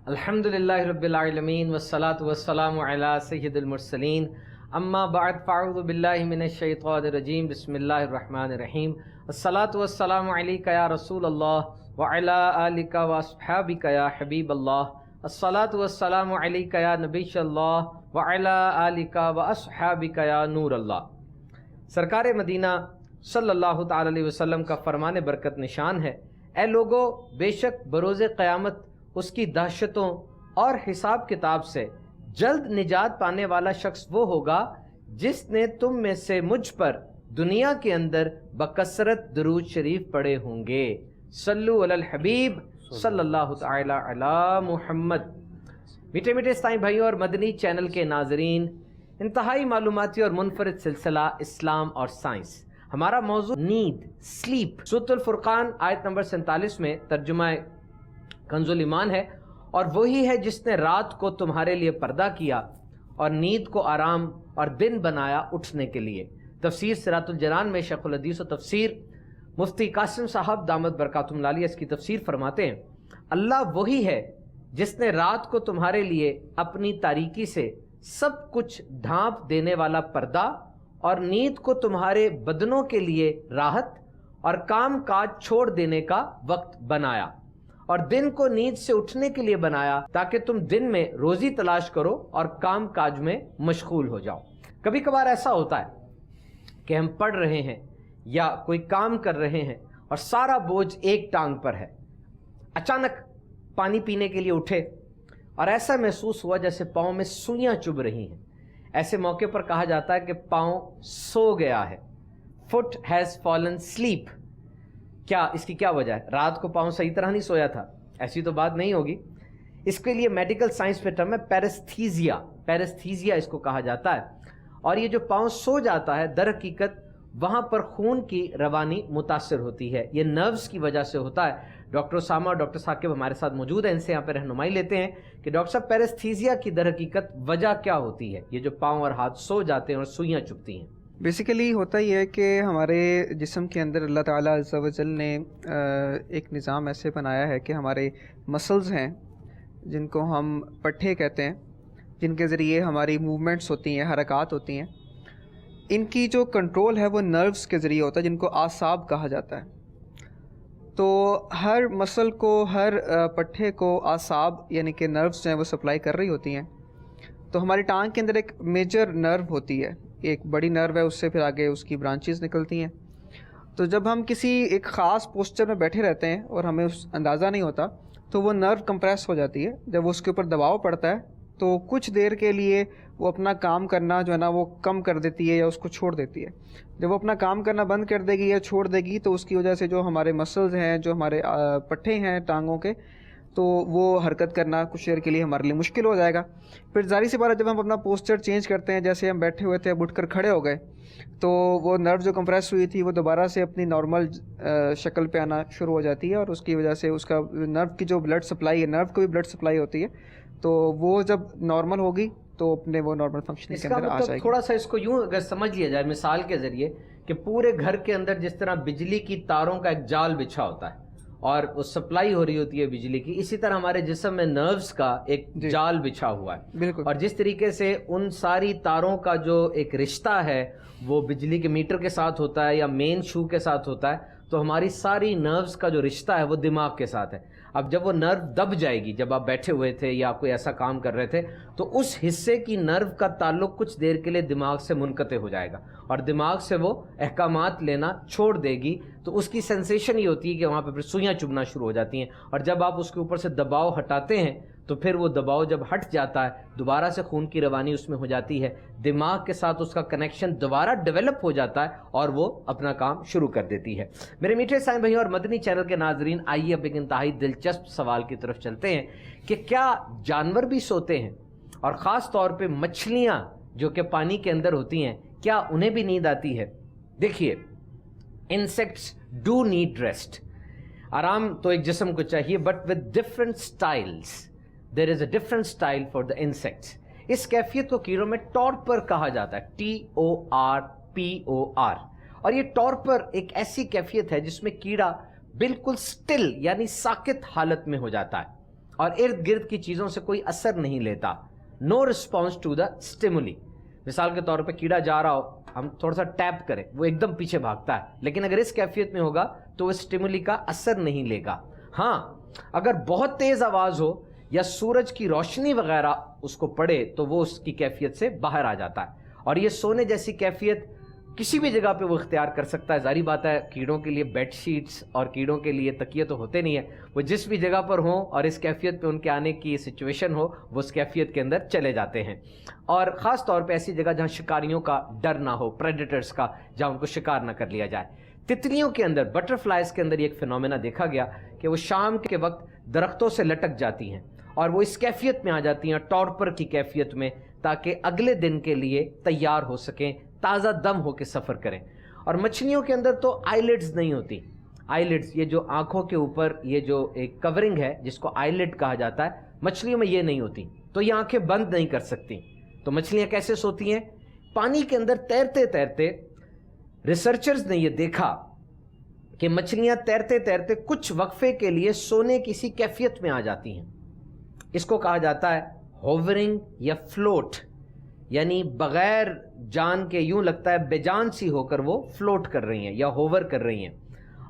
الحمدللہ رب العالمین والصلاة والسلام علی سید المرسلین اما بعد فاعوذ باللہ من الشیطان الرجیم بسم اللہ الرحمن الرحیم الصلاة والسلام علیک یا رسول اللہ وعلی آلک واصحابک یا حبیب اللہ الصلاة والسلام علیک یا نبی اللہ وعلی آلک واصحابک یا نور اللہ۔ سرکار مدینہ صلی اللہ تعالی علیہ وسلم کا فرمان برکت نشان ہے، اے لوگو، بے شک بروز قیامت اس کی دہشتوں اور حساب کتاب سے جلد نجات پانے والا شخص وہ ہوگا جس نے تم میں سے مجھ پر دنیا کے اندر بکثرت درود شریف پڑھے ہوں گے۔ صلو علی الحبیب صلی اللہ تعالی علی محمد۔ میٹھے میٹھے اسلامی بھائیوں اور مدنی چینل کے ناظرین، انتہائی معلوماتی اور منفرد سلسلہ اسلام اور سائنس، ہمارا موضوع نیند، سلیپ۔ سورۃ الفرقان آیت نمبر 47 میں ترجمہ کنز الایمان ہے، اور وہی ہے جس نے رات کو تمہارے لیے پردہ کیا اور نیند کو آرام اور دن بنایا اٹھنے کے لیے۔ تفسیر صراط الجنان میں شیخ الحدیث و تفسیر مفتی قاسم صاحب دامت برکاتہم العالیہ اس کی تفسیر فرماتے ہیں، اللہ وہی ہے جس نے رات کو تمہارے لیے اپنی تاریکی سے سب کچھ ڈھانپ دینے والا پردہ اور نیند کو تمہارے بدنوں کے لیے راحت اور کام کاج چھوڑ دینے کا وقت بنایا، اور دن کو نیند سے اٹھنے کے لیے بنایا تاکہ تم دن میں روزی تلاش کرو اور کام کاج میں مشغول ہو جاؤ۔ کبھی کبھار ایسا ہوتا ہے کہ ہم پڑھ رہے ہیں یا کوئی کام کر رہے ہیں اور سارا بوجھ ایک ٹانگ پر ہے، اچانک پانی پینے کے لیے اٹھے اور ایسا محسوس ہوا جیسے پاؤں میں سوئیاں چبھ رہی ہیں۔ ایسے موقع پر کہا جاتا ہے کہ پاؤں سو گیا ہے، فٹ ہیز فالن سلیپ۔ کیا اس کی کیا وجہ ہے؟ رات کو پاؤں صحیح طرح نہیں سویا تھا، ایسی تو بات نہیں ہوگی۔ اس کے لیے میڈیکل سائنس میں ٹرم ہے پیرستھیزیا، پیرستھیزیا اس کو کہا جاتا ہے۔ اور یہ جو پاؤں سو جاتا ہے، در حقیقت وہاں پر خون کی روانی متاثر ہوتی ہے، یہ نروز کی وجہ سے ہوتا ہے۔ ڈاکٹر اسامہ اور ڈاکٹر ثاقب ہمارے ساتھ موجود ہیں، ان سے یہاں پہ رہنمائی لیتے ہیں کہ ڈاکٹر صاحب پیرستھیزیا کی در حقیقت وجہ کیا ہوتی ہے، یہ جو پاؤں اور ہاتھ سو جاتے ہیں اور سوئیاں چبھتی ہیں؟ بیسیکلی ہوتا یہ ہے کہ ہمارے جسم کے اندر اللہ تعالیٰ عز و جل نے ایک نظام ایسے بنایا ہے کہ ہمارے مسلز ہیں جن کو ہم پٹھے کہتے ہیں، جن کے ذریعے ہماری موومنٹس ہوتی ہیں، حرکات ہوتی ہیں، ان کی جو کنٹرول ہے وہ نروز کے ذریعے ہوتا ہے، جن کو اعصاب کہا جاتا ہے۔ تو ہر مسل کو، ہر پٹھے کو اعصاب یعنی کہ نروز جو ہیں وہ سپلائی کر رہی ہوتی ہیں۔ تو ہماری ٹانگ کے اندر ایک میجر نرو ہوتی ہے، ایک بڑی نرو ہے، اس سے پھر آگے اس کی برانچز نکلتی ہیں۔ تو جب ہم کسی ایک خاص پوسچر میں بیٹھے رہتے ہیں اور ہمیں اس اندازہ نہیں ہوتا تو وہ نرو کمپریس ہو جاتی ہے۔ جب اس کے اوپر دباؤ پڑتا ہے تو کچھ دیر کے لیے وہ اپنا کام کرنا جو ہے نا وہ کم کر دیتی ہے یا اس کو چھوڑ دیتی ہے۔ جب وہ اپنا کام کرنا بند کر دے گی یا چھوڑ دے گی تو اس کی وجہ سے جو ہمارے مسلز ہیں، جو ہمارے پٹھے ہیں ٹانگوں کے، تو وہ حرکت کرنا کچھ دیر کے لیے ہمارے لیے مشکل ہو جائے گا۔ پھر ظاہر سی بات ہے جب ہم اپنا پوسچر چینج کرتے ہیں، جیسے ہم بیٹھے ہوئے تھے اب اٹھ کر کھڑے ہو گئے، تو وہ نرو جو کمپریس ہوئی تھی وہ دوبارہ سے اپنی نارمل شکل پہ آنا شروع ہو جاتی ہے، اور اس کی وجہ سے اس کا نرو کی جو بلڈ سپلائی ہے، نرو کو بھی بلڈ سپلائی ہوتی ہے، تو وہ جب نارمل ہوگی تو اپنے وہ نارمل فنکشننگ کے اندر آ جائے گی۔ تھوڑا سا اس کو یوں اگر سمجھ لیا جائے مثال کے ذریعے کہ پورے گھر کے اندر جس طرح بجلی کی تاروں کا ایک جال بچھا ہوتا ہے اور وہ سپلائی ہو رہی ہوتی ہے بجلی کی، اسی طرح ہمارے جسم میں نروز کا ایک جال بچھا ہوا ہے بالکل، اور جس طریقے سے ان ساری تاروں کا جو ایک رشتہ ہے وہ بجلی کے میٹر کے ساتھ ہوتا ہے یا مین شو کے ساتھ ہوتا ہے، تو ہماری ساری نروز کا جو رشتہ ہے وہ دماغ کے ساتھ ہے۔ اب جب وہ نرو دب جائے گی، جب آپ بیٹھے ہوئے تھے یا کوئی ایسا کام کر رہے تھے، تو اس حصے کی نرو کا تعلق کچھ دیر کے لیے دماغ سے منقطع ہو جائے گا اور دماغ سے وہ احکامات لینا چھوڑ دے گی، تو اس کی سینسیشن یہ ہوتی ہے کہ وہاں پہ پھر سوئیاں چبھنا شروع ہو جاتی ہیں، اور جب آپ اس کے اوپر سے دباؤ ہٹاتے ہیں تو پھر وہ دباؤ جب ہٹ جاتا ہے دوبارہ سے خون کی روانی اس میں ہو جاتی ہے، دماغ کے ساتھ اس کا کنیکشن دوبارہ ڈیولپ ہو جاتا ہے اور وہ اپنا کام شروع کر دیتی ہے۔ میرے میٹھے اسلامی بھائیوں اور مدنی چینل کے ناظرین، آئیے اب ایک انتہائی دلچسپ سوال کی طرف چلتے ہیں کہ کیا جانور بھی سوتے ہیں، اور خاص طور پہ مچھلیاں جو کہ پانی کے اندر ہوتی ہیں، کیا انہیں بھی نیند آتی ہے؟ دیکھیے، انسیکٹس ڈو نیڈ ریسٹ۔ آرام تو ایک جسم کو چاہیے، but with different styles, there is a different style for the insects. اس کیفیت کو کیڑوں میں ٹارپر کہا جاتا ہے، TORPOR، اور یہ ٹارپر ایک ایسی کیفیت ہے جس میں کیڑا بالکل سٹل یعنی ساکت حالت میں ہو جاتا ہے اور ارد گرد کی چیزوں سے کوئی اثر نہیں لیتا. No response to the stimuli. مثال کے طور پہ کیڑا جا رہا ہو, ہم تھوڑا سا ٹیپ کریں, وہ ایک دم پیچھے بھاگتا ہے, لیکن اگر اس کیفیت میں ہوگا تو وہ اسٹیمولی کا اثر نہیں لے گا. ہاں اگر بہت تیز آواز ہو یا سورج کی روشنی وغیرہ اس کو پڑے تو وہ اس کی کیفیت سے باہر آ جاتا ہے. اور یہ سونے جیسی کیفیت کسی بھی جگہ پہ وہ اختیار کر سکتا ہے. ظاہری بات ہے کیڑوں کے لیے بیڈ شیٹس اور کیڑوں کے لیے تکیے تو ہوتے نہیں ہیں, وہ جس بھی جگہ پر ہوں اور اس کیفیت پہ ان کے آنے کی سچویشن ہو وہ اس کیفیت کے اندر چلے جاتے ہیں. اور خاص طور پہ ایسی جگہ جہاں شکاریوں کا ڈر نہ ہو, پریڈیٹرز کا, جہاں ان کو شکار نہ کر لیا جائے. تتلیوں کے اندر, بٹر فلائز کے اندر ایک فینومینا دیکھا گیا کہ وہ شام کے وقت درختوں سے لٹک جاتی ہیں اور وہ اس کیفیت میں آ جاتی ہیں, ٹارپر کی کیفیت میں, تاکہ اگلے دن کے لیے تیار ہو سکیں, تازہ دم ہو کے سفر کریں. اور مچھلیوں کے اندر تو آئی لڈز نہیں ہوتی. آئی لڈز, یہ جو آنکھوں کے اوپر یہ جو ایک کورنگ ہے جس کو آئی لڈ کہا جاتا ہے, مچھلیوں میں یہ نہیں ہوتی, تو یہ آنکھیں بند نہیں کر سکتی. تو مچھلیاں کیسے سوتی ہیں؟ پانی کے اندر تیرتے تیرتے ریسرچرز نے یہ دیکھا کہ مچھلیاں تیرتے تیرتے کچھ وقفے کے لیے سونے کی سی کیفیت میں آ جاتی ہیں. اس کو کہا جاتا ہے ہوورنگ یا فلوٹ, یعنی بغیر جان کے یوں لگتا ہے بے جان سی ہو کر وہ فلوٹ کر رہی ہیں یا ہوور کر رہی ہیں.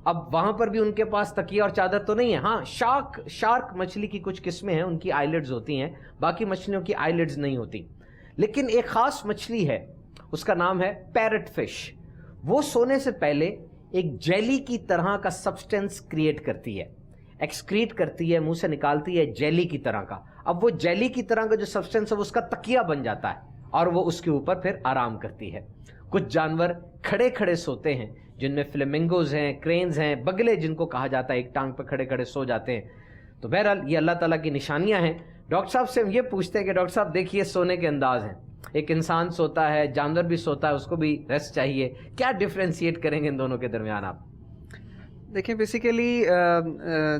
اب وہاں پر بھی ان کے پاس تکیہ اور چادر تو نہیں ہے. ہاں شارک مچھلی کی کچھ قسمیں ہیں, ان کی آئی لڈز ہوتی ہیں, باقی مچھلیوں کی آئی لڈز نہیں ہوتی. لیکن ایک خاص مچھلی ہے, اس کا نام ہے پیرٹ فش. وہ سونے سے پہلے ایک جیلی کی طرح کا سبسٹینس کریٹ کرتی ہے, ایکسکریٹ کرتی ہے, منہ سے نکالتی ہے جیلی کی طرح کا. اب وہ جیلی کی طرح کا جو سبسٹینس ہے وہ اس کا تکیہ بن جاتا ہے اور وہ اس کے اوپر پھر آرام کرتی ہے. کچھ جانور کھڑے کھڑے سوتے ہیں, جن میں فلیمنگوز ہیں, کرینز ہیں, بگلے جن کو کہا جاتا ہے ایک ٹانگ پہ کھڑے کھڑے سو جاتے ہیں. تو بہرحال یہ اللہ تعالیٰ کی نشانیاں ہیں. ڈاکٹر صاحب سے ہم یہ پوچھتے ہیں کہ ڈاکٹر صاحب دیکھیے سونے کے انداز ہیں, ایک انسان سوتا ہے, جانور بھی سوتا ہے, اس کو بھی ریسٹ چاہیے, کیا ڈفرینشیٹ کریں گے ان دونوں کے درمیان آپ؟ دیکھیں بیسیکلی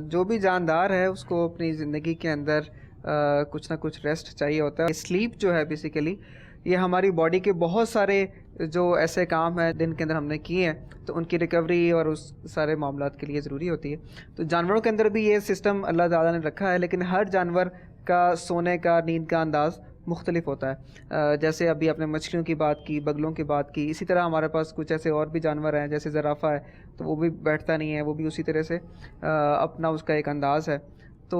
جو بھی جاندار ہے اس کو اپنی زندگی کے اندر کچھ نہ کچھ ریسٹ چاہیے ہوتا ہے. سلیپ جو ہے بیسیکلی یہ ہماری باڈی کے بہت سارے جو ایسے کام ہیں دن کے اندر ہم نے کیے ہیں تو ان کی ریکوری اور اس سارے معاملات کے لیے ضروری ہوتی ہے. تو جانوروں کے اندر بھی یہ سسٹم اللہ تعالیٰ نے رکھا ہے, لیکن ہر جانور کا سونے کا, نیند کا انداز مختلف ہوتا ہے. جیسے ابھی آپ نے مچھلیوں کی بات کی, بگلوں کی بات کی, اسی طرح ہمارے پاس کچھ ایسے اور بھی جانور ہیں جیسے زرافہ ہے, تو وہ بھی بیٹھتا نہیں ہے, وہ بھی اسی طرح سے اپنا اس کا ایک انداز ہے. تو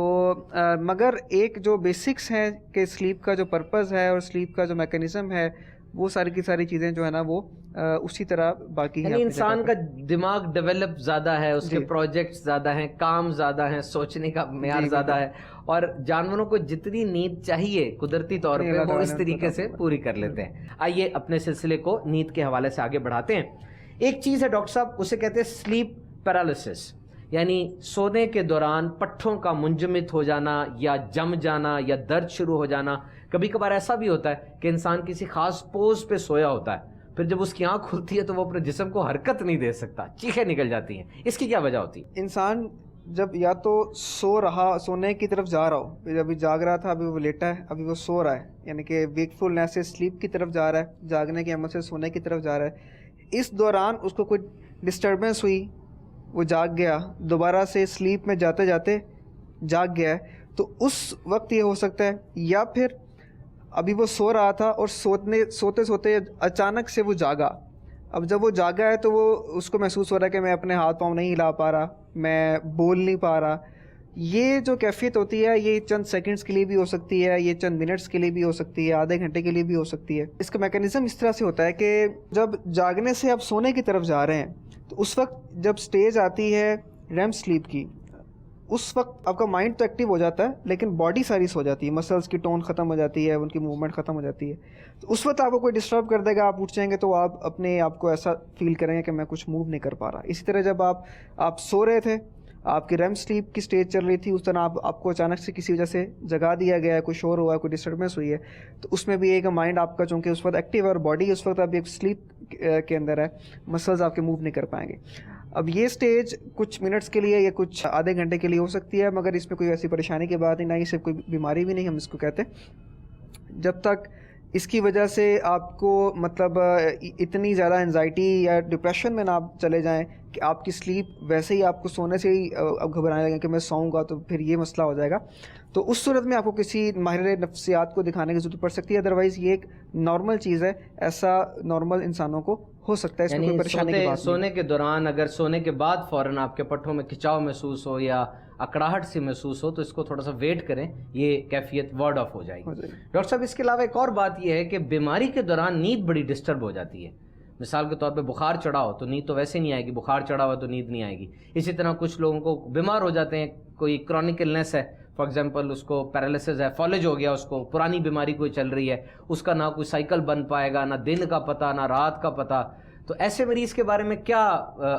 مگر ایک جو بیسکس ہیں کہ سلیپ کا جو پرپز ہے اور سلیپ کا جو میکینزم ہے وہ ساری کی ساری چیزیں جو ہے نا وہ اسی طرح باقی ہیں. یعنی انسان کا دماغ ڈیولپ زیادہ ہے, اس کے پروجیکٹس زیادہ ہیں, کام زیادہ ہیں, سوچنے کا معیار زیادہ ہے, اور جانوروں کو جتنی نیند چاہیے قدرتی طور پہ وہ اس طریقے سے پوری کر لیتے ہیں. آئیے اپنے سلسلے کو نیند کے حوالے سے آگے بڑھاتے ہیں. ایک چیز ہے ڈاکٹر صاحب, اسے کہتے ہیں سلیپ پیرالسس, یعنی سونے کے دوران پٹھوں کا منجمد ہو جانا یا جم جانا یا درد شروع ہو جانا. کبھی کبھار ایسا بھی ہوتا ہے کہ انسان کسی خاص پوز پہ سویا ہوتا ہے, پھر جب اس کی آنکھ کھلتی ہے تو وہ اپنے جسم کو حرکت نہیں دے سکتا, چیخیں نکل جاتی ہیں. اس کی کیا وجہ ہوتی ہے؟ انسان جب یا تو سونے کی طرف جا رہا ہو, ابھی جاگ رہا تھا, ابھی وہ لیٹا ہے, ابھی وہ سو رہا ہے, یعنی کہ ویکفulness سے سلیپ کی طرف جا رہا ہے, جاگنے کے عمل سے سونے کی طرف جا رہا ہے. اس دوران اس کو کوئی ڈسٹربنس ہوئی, وہ جاگ گیا, دوبارہ سے سلیپ میں جاتے جاتے جاگ گیا ہے, تو اس وقت یہ ہو سکتا ہے. یا پھر ابھی وہ سو رہا تھا اور سوتے سوتے اچانک سے وہ جاگا. اب جب وہ جاگا ہے تو وہ اس کو محسوس ہو رہا ہے کہ میں اپنے ہاتھ پاؤں نہیں ہلا پا رہا, میں بول نہیں پا رہا. یہ جو کیفیت ہوتی ہے یہ چند سیکنڈز کے لیے بھی ہو سکتی ہے, یہ چند منٹس کے لیے بھی ہو سکتی ہے, آدھے گھنٹے کے لیے بھی ہو سکتی ہے. اس کا میکینزم اس طرح سے ہوتا ہے کہ جب جاگنے سے آپ سونے کی طرف جا رہے ہیں تو اس وقت جب سٹیج آتی ہے ریم سلیپ کی, اس وقت آپ کا مائنڈ تو ایکٹیو ہو جاتا ہے لیکن باڈی ساری سو جاتی ہے, مسلس کی ٹون ختم ہو جاتی ہے, ان کی موومنٹ ختم ہو جاتی ہے. تو اس وقت آپ کو کوئی ڈسٹرب کر دے گا, آپ اٹھ جائیں گے تو آپ اپنے آپ کو ایسا فیل کریں گے کہ میں کچھ موو نہیں کر پا رہا. اسی طرح جب آپ سو رہے تھے, آپ کی ریم سلیپ کی سٹیج چل رہی تھی, اس طرح آپ کو اچانک سے کسی وجہ سے جگا دیا گیا ہے, کوئی شور ہوا ہے, کوئی ڈسٹربنس ہوئی ہے, تو اس میں بھی ایک مائنڈ آپ کا چونکہ اس وقت ایکٹیو ہے اور باڈی اس وقت اب ایک سلیپ کے اندر ہے, مسلز آپ کے موو نہیں کر پائیں گے. اب یہ سٹیج کچھ منٹس کے لیے یا کچھ آدھے گھنٹے کے لیے ہو سکتی ہے, مگر اس میں کوئی ایسی پریشانی کی بات نہیں, نہ ہی صرف کوئی بیماری بھی نہیں, ہم اس کو کہتے ہیں. جب تک اس کی وجہ سے آپ کو مطلب اتنی زیادہ انزائٹی یا ڈپریشن میں نہ آپ چلے جائیں کہ آپ کی سلیپ ویسے ہی آپ کو سونے سے ہی اب گھبرانے لگیں کہ میں سوؤں گا تو پھر یہ مسئلہ ہو جائے گا. تو اس صورت میں آپ کو کسی ماہر نفسیات کو دکھانے کی ضرورت پڑ سکتی ہے. ادروائز یہ ایک نارمل چیز ہے, ایسا نارمل انسانوں کو ہو سکتا ہے, اس میں کوئی پریشانی کی بات نہیں. سونے کے دوران اگر سونے کے بعد فوراً آپ کے پٹھوں میں کھچاؤ محسوس ہو یا اکڑاہٹ سی محسوس ہو تو اس کو تھوڑا سا ویٹ کریں, یہ کیفیت وارڈ آف ہو جائے گی. ڈاکٹر صاحب اس کے علاوہ ایک اور بات یہ ہے کہ بیماری کے دوران نیند بڑی ڈسٹرب ہو جاتی ہے. مثال کے طور پہ بخار چڑھا ہو تو نیند تو ویسے نہیں آئے گی, بخار چڑھا ہوا تو نیند نہیں آئے گی. اسی طرح کچھ لوگوں کو بیمار ہو جاتے ہیں, کوئی کرونک النس ہے, فار ایگزامپل اس کو پیرالسس ہے, فالج ہو گیا, اس کو پرانی بیماری کوئی چل رہی ہے, اس کا نہ کوئی سائیکل بن پائے گا, نہ دن کا پتہ نہ رات کا پتہ. تو ایسے مریض کے بارے میں کیا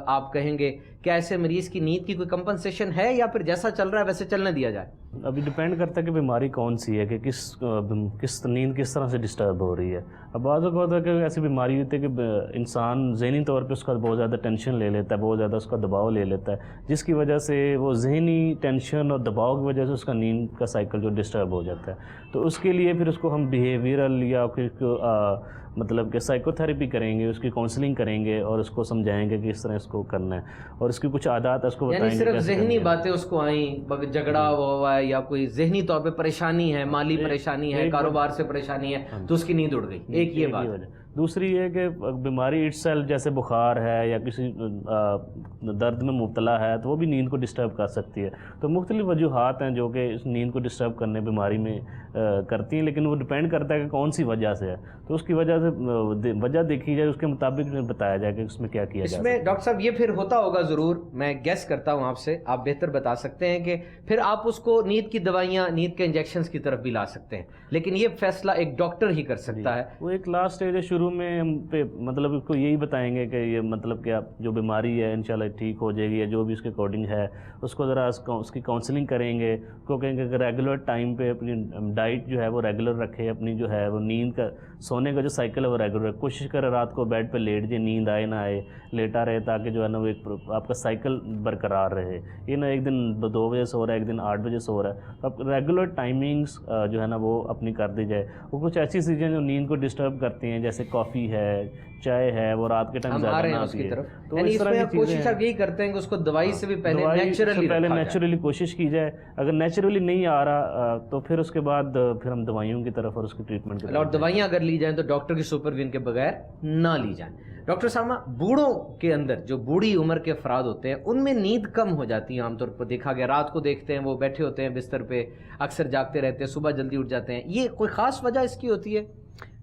آپ کہیں گے؟ کیا ایسے مریض کی نیند کی کوئی کمپنسیشن ہے یا پھر جیسا چل رہا ہے ویسے چلنے دیا جائے؟ ابھی ڈپینڈ کرتا ہے کہ بیماری کون سی ہے, کہ کس نیند کس طرح سے ڈسٹرب ہو رہی ہے. اب بعض اوقات ہوتا ہے کہ ایسی بیماری ہوتی ہے کہ انسان ذہنی طور پہ اس کا بہت زیادہ ٹینشن لے لیتا ہے, بہت زیادہ اس کا دباؤ لے لیتا ہے, جس کی وجہ سے وہ ذہنی ٹینشن اور دباؤ کی وجہ سے اس کا نیند کا سائیکل جو ڈسٹرب ہو جاتا ہے. تو اس کے لیے پھر اس کو ہم بیہیویئرل یا پھر مطلب کہ سائیکو تھیراپی کریں گے, اس کی کاؤنسلنگ کریں گے اور اس کو سمجھائیں گے کہ اس طرح اس کو کرنا ہے, اور اس کی کچھ عادات اس کو بتائیں گے. یعنی صرف ذہنی باتیں اس کو آئیں, جھگڑا ہوا ہے یا کوئی ذہنی طور پہ پریشانی ہے, مالی پریشانی ہے, کاروبار سے پریشانی ہے, تو اس کی نیند اڑ گئی, ایک یہ بات. دوسری یہ کہ بیماری اٹ سیلف جیسے بخار ہے یا کسی درد میں مبتلا ہے تو وہ بھی نیند کو ڈسٹرب کر سکتی ہے. تو مختلف وجوہات ہیں جو کہ اس نیند کو ڈسٹرب کرنے بیماری میں کرتی ہیں, لیکن وہ ڈپینڈ کرتا ہے کہ کون سی وجہ سے ہے. تو اس کی وجہ سے وجہ دیکھی جائے, اس کے مطابق بتایا جائے کہ اس میں کیا کیا جائے. اس میں ڈاکٹر صاحب یہ پھر ہوتا ہوگا ضرور, میں گیس کرتا ہوں آپ سے, آپ بہتر بتا سکتے ہیں کہ پھر آپ اس کو نیند کی دوائیاں, نیند کے انجیکشنز کی طرف بھی لا سکتے ہیں, لیکن یہ فیصلہ ایک ڈاکٹر ہی کر سکتا ہے. وہ ایک لاسٹ اسٹیج ہے, شروع میں ہم پہ مطلب اس کو یہی بتائیں گے کہ یہ مطلب کہ آپ جو بیماری ہے انشاءاللہ ٹھیک ہو جائے گی, یا جو بھی اس کے اکارڈنگ ہے اس کو ذرا اس کی کاؤنسلنگ کریں گے, کو کہیں گے کہ ریگولر ٹائم پہ اپنی ڈائٹ جو ہے وہ ریگولر رکھے, اپنی جو ہے وہ نیند کا سونے کا جو سائیکل ہے وہ ریگولر, کوشش کرے رات کو بیڈ پہ لیٹ جائے, نیند آئے نہ آئے, لیٹا رہے, تاکہ جو ہے نا وہ ایک آپ کا سائیکل برقرار رہے. یہ نہ ایک دن 2 بجے سو رہا ہے, ایک دن 8 بجے سو رہا ہے, اب ریگولر ٹائمنگس جو ہے نا وہ اپنی کر دی جائے. وہ کچھ ایسی چیزیں جو نیند کو ڈسٹرب کرتی ہیں جیسے کافی ہے, چائے ہے, وہ رات کے ٹائم زیادہ نہ پیے. تو اس طرح کی کوشش آپ یہی کرتے ہیں کہ اس کو دوائی سے بھی پہلے نیچرلی کوشش کی جائے. اگر نیچرلی نہیں آ رہا تو پھر اس کے بعد پھر ہم دوائیوں کی طرف اور اس کی ٹریٹمنٹ کی طرف. اور دوائیاں اگر لی جائیں تو ڈاکٹر کی سپرویژن کے بغیر نہ لی جائیں. ڈاکٹر سامہ, بوڑھوں کے اندر جو بوڑھی عمر کے افراد ہوتے ہیں ان میں نیند کم ہو جاتی ہے عام طور پر دیکھا گیا. رات کو دیکھتے ہیں وہ بیٹھے ہوتے ہیں بستر پہ, اکثر جاگتے رہتے ہیں, صبح جلدی اٹھ جاتے ہیں. یہ کوئی خاص وجہ اس کی ہوتی ہے؟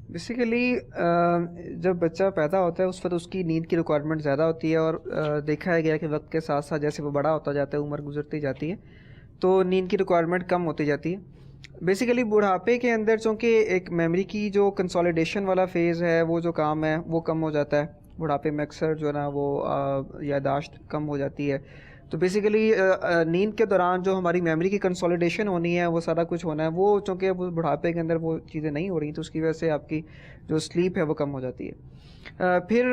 بیسیکلی جب بچہ پیدا ہوتا ہے اس وقت اس کی نیند کی ریکوائرمنٹ زیادہ ہوتی ہے, اور دیکھا گیا کہ وقت کے ساتھ ساتھ جیسے وہ بڑا ہوتا جاتا ہے, عمر گزرتی جاتی ہے, تو نیند کی ریکوائرمنٹ کم ہوتی جاتی ہے. بیسیکلی بڑھاپے کے اندر چونکہ ایک میموری کی جو کنسولیڈیشن والا فیز ہے, وہ جو کام ہے وہ کم ہو جاتا ہے. بڑھاپے میں اکثر جو ہے نا وہ یادداشت کم ہو جاتی ہے. تو بیسیکلی نیند کے دوران جو ہماری میموری کی کنسولیڈیشن ہونی ہے, وہ سارا کچھ ہونا ہے, وہ چونکہ وہ بڑھاپے کے اندر وہ چیزیں نہیں ہو رہی, تو اس کی وجہ سے آپ کی جو سلیپ ہے وہ کم ہو جاتی ہے. پھر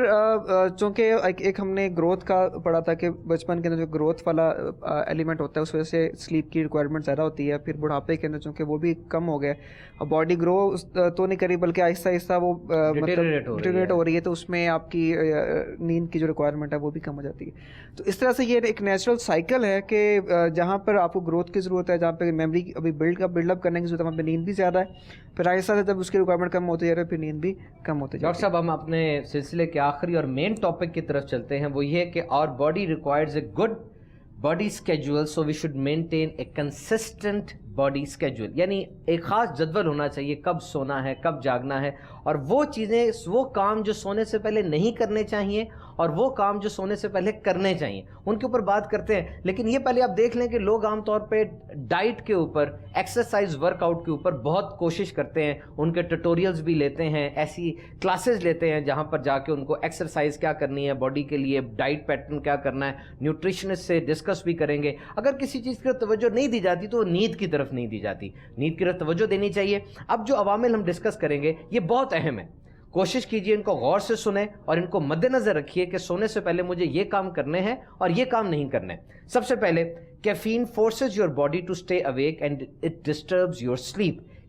چونکہ ایک ہم نے گروتھ کا پڑھا تھا کہ بچپن کے اندر جو گروتھ والا ایلیمنٹ ہوتا ہے اس وجہ سے سلیپ کی ریکوائرمنٹ زیادہ ہوتی ہے. پھر بڑھاپے کے اندر چونکہ وہ بھی کم ہو گئے, اور باڈی گرو تو نہیں کری بلکہ آہستہ آہستہ وہ ڈیٹیریٹ ہو رہی ہے, تو اس میں آپ کی نیند کی جو ریکوائرمنٹ ہے وہ بھی کم ہو جاتی ہے. تو اس طرح سے یہ ایک نیچرل سائیکل ہے کہ جہاں پر آپ کو گروتھ کی ضرورت ہے, جہاں پہ میموری ابھی بلڈ اپ کرنے کی ضرورت ہے, وہاں پہ نیند بھی زیادہ ہے. پھر آہستہ سے جب اس کی ریکوائرمنٹ کم ہوتی جا رہی ہے, پھر نیند بھی کم ہوتی جا رہی ہے. ڈاکٹر صاحب, ہم اپنے سلسلے کے آخری اور مین ٹاپک کی طرف چلتے ہیں, وہ یہ کہ our body requires a good body schedule, so we should maintain a consistent body schedule. یعنی ایک خاص جدول ہونا چاہیے کب سونا ہے, کب جاگنا ہے, اور وہ چیزیں, وہ کام جو سونے سے پہلے نہیں کرنے چاہیے اور وہ کام جو سونے سے پہلے کرنے چاہیے, ان کے اوپر بات کرتے ہیں. لیکن یہ پہلے آپ دیکھ لیں کہ لوگ عام طور پہ ڈائٹ کے اوپر, ایکسرسائز ورک آؤٹ کے اوپر بہت کوشش کرتے ہیں, ان کے ٹیوٹوریلز بھی لیتے ہیں, ایسی کلاسز لیتے ہیں جہاں پر جا کے ان کو ایکسرسائز کیا کرنی ہے باڈی کے لیے, ڈائٹ پیٹرن کیا کرنا ہے, نیوٹریشنسٹ سے ڈسکس بھی کریں گے. اگر کسی چیز کی توجہ نہیں دی جاتی تو نیند کی طرف نہیں دی جاتی, نیند کی طرف توجہ دینی چاہیے. اب جو عوامل ہم ڈسکس کریں گے یہ بہت اہم ہے, کوشش کیجئے ان کو غور سے سنیں اور ان کو مد نظر رکھیے کہ سونے سے پہلے مجھے یہ کام کرنے ہیں اور یہ کام نہیں کرنے. سب سے پہلے, caffeine forces your body to stay awake and it disturbs your sleep.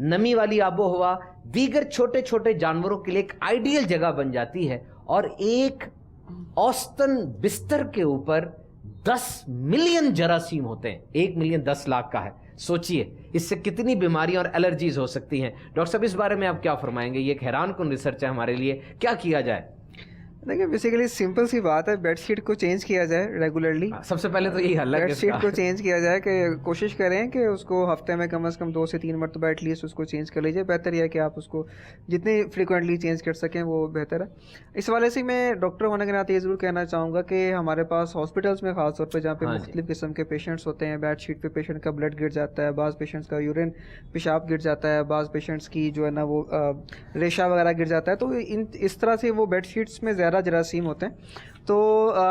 نمی والی آب و ہوا دیگر چھوٹے چھوٹے جانوروں کے لیے ایک آئیڈیل جگہ بن جاتی ہے. اور ایک اوسطن بستر کے اوپر 10 ملین جراثیم ہوتے ہیں. 1 ملین 10 لاکھ کا ہے. سوچئے اس سے کتنی بیماریاں اور الرجیز ہو سکتی ہیں. ڈاکٹر صاحب اس بارے میں آپ کیا فرمائیں گے؟ یہ ایک حیران کن ریسرچ ہے ہمارے لیے. کیا کیا جائے؟ دیکھیے بیسیکلی سمپل سی بات ہے, بیڈ شیٹ کو چینج کیا جائے ریگولرلی. سب سے پہلے تو یہی حل ہے, بیڈ شیٹ کو چینج کیا جائے, کہ کوشش کریں کہ اس کو ہفتے میں کم از کم 2 سے 3 مرتبہ ایٹ لیسٹ اس کو چینج کر لیجیے. بہتر یہ ہے کہ آپ اس کو جتنی فریکوینٹلی چینج کر سکیں وہ بہتر ہے. اس والے سے میں ڈاکٹر ہونے کے ناطے یہ ضرور کہنا چاہوں گا کہ ہمارے پاس ہاسپٹلس میں خاص طور پہ جہاں پہ مختلف قسم کے پیشنٹس ہوتے ہیں, بیڈ شیٹ پہ پیشنٹ کا بلڈ گر جاتا ہے, بعض پیشنٹس کا یورین پیشاب گر جاتا ہے, بعض پیشنٹس کی جو ہے نا وہ ریشہ وغیرہ گر جاتا ہے, تو اس طرح سے وہ بیڈ شیٹس میں زیادہ جراثیم ہوتے ہیں. تو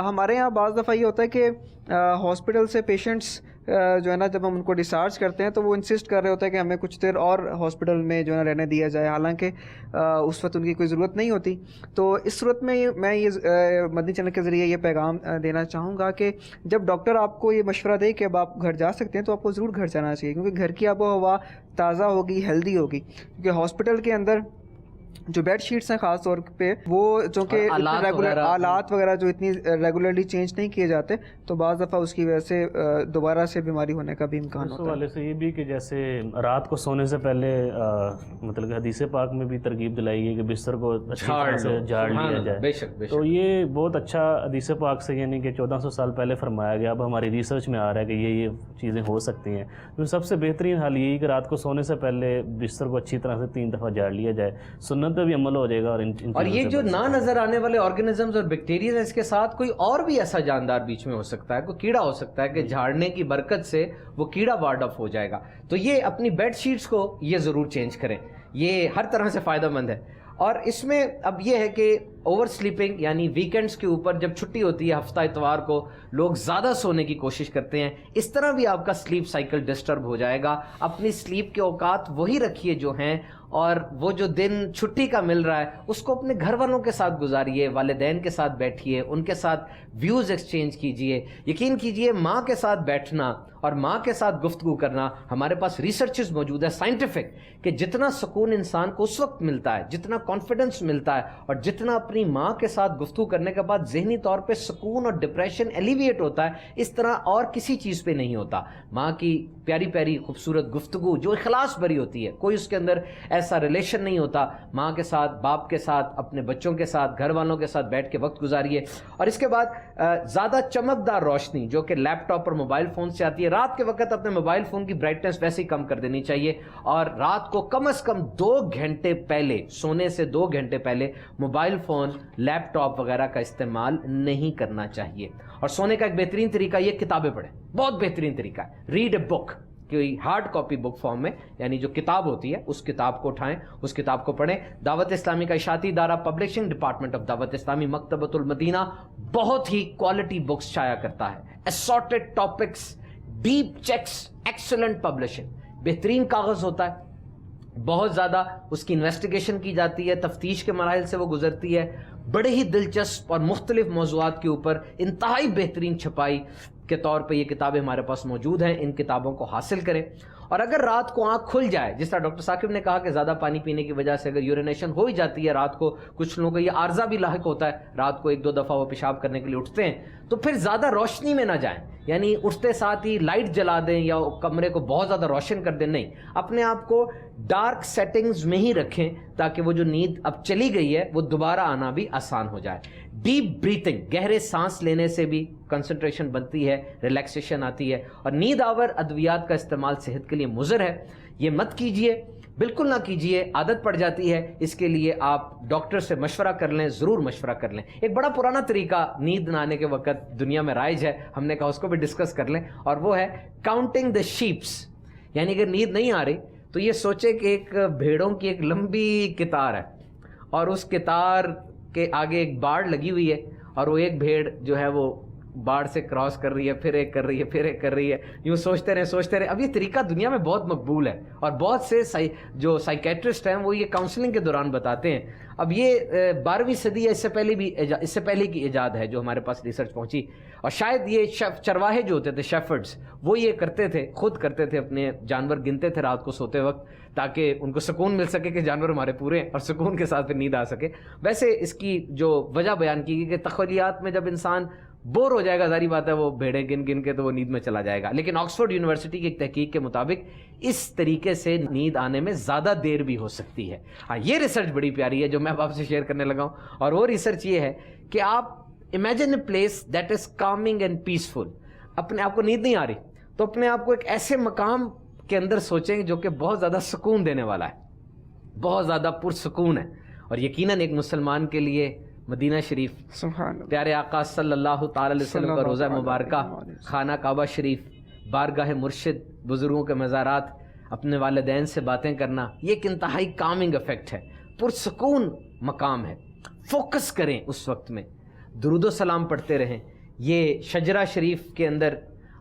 ہمارے یہاں بعض دفعہ یہ ہوتا ہے کہ ہاسپٹل سے پیشنٹس جو ہے نا جب ہم ان کو ڈسچارج کرتے ہیں تو وہ انسسٹ کر رہے ہوتے ہیں کہ ہمیں کچھ دیر اور ہاسپٹل میں جو ہے نا رہنے دیا جائے, حالانکہ اس وقت ان کی کوئی ضرورت نہیں ہوتی. تو اس صورت میں میں یہ مدنی چینل کے ذریعے یہ پیغام دینا چاہوں گا کہ جب ڈاکٹر آپ کو یہ مشورہ دے کہ اب آپ گھر جا سکتے ہیں تو آپ کو ضرور گھر جانا چاہیے, کیونکہ گھر کی آب و ہوا تازہ ہوگی, ہیلدی ہوگی. کیونکہ ہاسپٹل کے اندر جو بیڈ شیٹس ہیں خاص طور پہ وہ چونکہ آلات وغیرہ جو اتنی ریگولرلی چینج نہیں کیے جاتے, تو بعض دفعہ اس کی وجہ سے دوبارہ سے بیماری ہونے کا بھی امکان ہوتا ہے. اس حوالے سے یہ بھی کہ جیسے رات کو سونے سے پہلے مطلب کہ حدیث پاک میں بھی ترغیب دلائی گئی کہ بستر کو اچھی طرح سے جھاڑ لیا جائے. تو یہ بہت اچھا حدیث پاک سے یعنی کہ 1400 سال پہلے فرمایا گیا. اب ہماری ریسرچ میں آ رہا ہے کہ یہ چیزیں ہو سکتی ہیں. تو سب سے بہترین حل یہی کہ رات کو سونے سے پہلے بستر کو اچھی طرح سے 3 دفعہ جھاڑ لیا جائے. سنت پہ بھی عمل ہو جائے گا. اور یہ جو نہ نظر آنے والے آرگنزمز اور بیکٹیریاز ہیں, اس کے ساتھ کوئی اور بھی ایسا جاندار بیچ میں ہو سکتا ہے, کوئی کیڑا ہو سکتا ہے کہ جھاڑنے کی برکت سے وہ کیڑا وارڈ آف ہو جائے گا. تو یہ اپنی بیڈ شیٹس کو یہ ضرور چینج کریں, یہ ہر طرح سے فائدہ مند ہے. اور اس میں اب یہ ہے کہ اوور سلیپنگ یعنی ویکینڈز کے اوپر جب چھٹی ہوتی ہے ہفتہ اتوار کو لوگ زیادہ سونے کی کوشش کرتے ہیں, اس طرح بھی آپ کا سلیپ سائیکل ڈسٹرب ہو جائے گا. اپنی سلیپ کے اوقات وہی رکھیے جو ہیں, اور وہ جو دن چھٹی کا مل رہا ہے اس کو اپنے گھر والوں کے ساتھ گزاریے, والدین کے ساتھ بیٹھیے, ان کے ساتھ ویوز ایکسچینج کیجئے. یقین کیجئے ماں کے ساتھ بیٹھنا اور ماں کے ساتھ گفتگو کرنا, ہمارے پاس ریسرچز موجود ہے سائنٹیفک, کہ جتنا سکون انسان کو اس وقت ملتا ہے, جتنا کانفیڈنس ملتا ہے, اور جتنا اپنی ماں کے ساتھ گفتگو کرنے کے بعد ذہنی طور پہ سکون اور ڈپریشن ایلیویٹ ہوتا ہے, اس طرح اور کسی چیز پہ نہیں ہوتا. ماں کی پیاری پیاری خوبصورت گفتگو جو اخلاص بھری ہوتی ہے, کوئی اس کے اندر ایسا ریلیشن نہیں ہوتا. ماں کے ساتھ, باپ کے ساتھ, اپنے بچوں کے ساتھ, گھر والوں کے ساتھ بیٹھ کے وقت گزاریے. اور اس کے بعد زیادہ چمکدار روشنی جو کہ لیپ ٹاپ اور موبائل فون سے آتی ہے, رات کے وقت اپنے موبائل فون کی برائٹنس ویسے ہی کم کر دینی چاہیے. اور رات کو کم از کم 2 گھنٹے پہلے, سونے سے 2 گھنٹے پہلے موبائل فون, لیپ ٹاپ وغیرہ کا استعمال نہیں کرنا چاہیے. اور سونے کا ایک بہترین طریقہ یہ کتابیں پڑھیں, بہت بہترین طریقہ ہے. ریڈ اے بک, کوئی ہارڈ کاپی بک فارم میں, یعنی جو کتاب ہوتی ہے اس کتاب کو اٹھائیں, اس کتاب کو پڑھیں. دعوت اسلامی کا اشاعتی ادارہ پبلشنگ ڈپارٹمنٹ آف دعوت اسلامی مکتبۃ المدینہ بہت ہی کوالٹی بکس شائع کرتا ہے. Assorted topics, deep checks, excellent publishing, بہترین کاغذ ہوتا ہے, بہت زیادہ اس کی انویسٹیگیشن کی جاتی ہے, تفتیش کے مراحل سے وہ گزرتی ہے, بڑے ہی دلچسپ اور مختلف موضوعات کے اوپر انتہائی بہترین چھپائی کے طور پہ یہ کتابیں ہمارے پاس موجود ہیں. ان کتابوں کو حاصل کریں. اور اگر رات کو آنکھ کھل جائے, جس طرح ڈاکٹر ثاقب نے کہا کہ زیادہ پانی پینے کی وجہ سے اگر یورینیشن ہو ہی جاتی ہے رات کو, کچھ لوگوں کو یہ عارضہ بھی لاحق ہوتا ہے, رات کو 1-2 دفعہ وہ پیشاب کرنے کے لیے اٹھتے ہیں, تو پھر زیادہ روشنی میں نہ جائیں, یعنی اٹھتے ساتھ ہی لائٹ جلا دیں یا کمرے کو بہت زیادہ روشن کر دیں. نہیں, اپنے آپ کو ڈارک سیٹنگز میں ہی رکھیں تاکہ وہ جو نیند اب چلی گئی ہے وہ دوبارہ آنا بھی آسان ہو جائے. ڈیپ بریتھنگ, گہرے سانس لینے سے بھی کنسنٹریشن بنتی ہے, ریلیکسیشن آتی ہے. اور نیند آور ادویات کا استعمال صحت کے لیے مضر ہے, یہ مت کیجئے, بالکل نہ کیجئے, عادت پڑ جاتی ہے. اس کے لیے آپ ڈاکٹر سے مشورہ کر لیں, ضرور مشورہ کر لیں. ایک بڑا پرانا طریقہ نیند نہ آنے کے وقت دنیا میں رائج ہے, ہم نے کہا اس کو بھی ڈسکس کر لیں, اور وہ ہے کاؤنٹنگ دا شیپس. یعنی اگر نیند نہیں آ رہی تو یہ سوچے کہ ایک بھیڑوں کی ایک لمبی قطار ہے, اور اس قطار کے آگے ایک باڑ لگی ہوئی ہے, اور وہ ایک بھیڑ جو ہے وہ باڑ سے کراس کر رہی ہے, پھر ایک کر رہی ہے, پھر ایک کر رہی ہے, یوں سوچتے رہے. اب یہ طریقہ دنیا میں بہت مقبول ہے, اور بہت سے جو سائیکیٹرسٹ ہیں وہ یہ کاؤنسلنگ کے دوران بتاتے ہیں. اب یہ 12ویں صدی ہے, اس سے پہلے کی ایجاد ہے جو ہمارے پاس ریسرچ پہنچی. اور شاید یہ چرواہے جو ہوتے تھے, شیفرڈز, وہ یہ کرتے تھے, خود کرتے تھے, اپنے جانور گنتے تھے رات کو سوتے وقت, تاکہ ان کو سکون مل سکے کہ جانور ہمارے پورے ہیں اور سکون کے ساتھ پھر نیند آ سکے. ویسے اس کی جو وجہ بیان کی گئی کہ تخیلیات میں جب انسان بور ہو جائے گا، ظاہری بات ہے وہ بھیڑیں گن گن کے تو وہ نیند میں چلا جائے گا. لیکن آکسفورڈ یونیورسٹی کی ایک تحقیق کے مطابق اس طریقے سے نیند آنے میں زیادہ دیر بھی ہو سکتی ہے. ہاں، یہ ریسرچ بڑی پیاری ہے جو میں آپ سے شیئر کرنے لگا ہوں. اور وہ ریسرچ یہ ہے کہ آپ imagine a place that is calming and peaceful. اپنے آپ کو نیند نہیں آ رہی تو اپنے آپ کو ایک ایسے مقام کے اندر سوچیں جو کہ بہت زیادہ سکون دینے والا ہے، بہت زیادہ پرسکون ہے. اور یقیناً ایک مسلمان کے لیے مدینہ شریف، سبحان اللہ، پیارے آقا صلی اللہ تعالی علیہ وسلم کا روضہ مبارکہ، خانہ کعبہ شریف، بارگاہ مرشد، بزرگوں کے مزارات، اپنے والدین سے باتیں کرنا، یہ ایک انتہائی کامنگ افیکٹ ہے، پرسکون مقام ہے. فوکس کریں اس وقت میں، درود و سلام پڑھتے رہیں. یہ شجرہ شریف کے اندر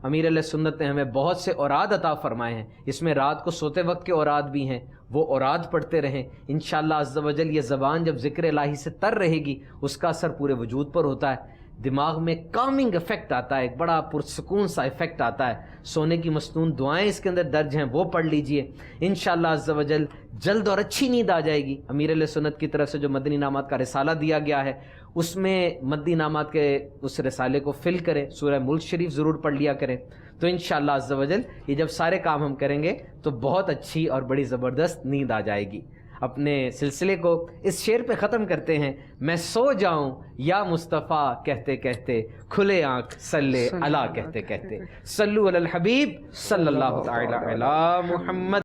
امیر علیہ سنت نے ہمیں بہت سے اوراد عطا فرمائے ہیں، اس میں رات کو سوتے وقت کے اوراد بھی ہیں، وہ اوراد پڑھتے رہیں. انشاءاللہ عز و جل یہ زبان جب ذکر الہی سے تر رہے گی اس کا اثر پورے وجود پر ہوتا ہے، دماغ میں کامنگ افیکٹ آتا ہے، ایک بڑا پرسکون سا افیکٹ آتا ہے. سونے کی مصنون دعائیں اس کے اندر درج ہیں، وہ پڑھ لیجئے. انشاءاللہ عز و جل جلد اور اچھی نیند آ جائے گی. امیر علیہ سنت کی طرف سے جو مدنی انعامات کا رسالہ دیا گیا ہے اس میں مدنی انعامات کے اس رسالے کو فل کریں، سورہ ملک شریف ضرور پڑھ لیا کریں. تو انشاءاللہ عز و جل یہ جب سارے کام ہم کریں گے تو بہت اچھی اور بڑی زبردست نیند آ جائے گی. اپنے سلسلے کو اس شعر پہ ختم کرتے ہیں. میں سو جاؤں یا مصطفیٰ کہتے کہتے، کھلے آنکھ صلی اللہ کہتے کہتے. صلو علی الحبیب صلی اللہ تعالی علی محمد.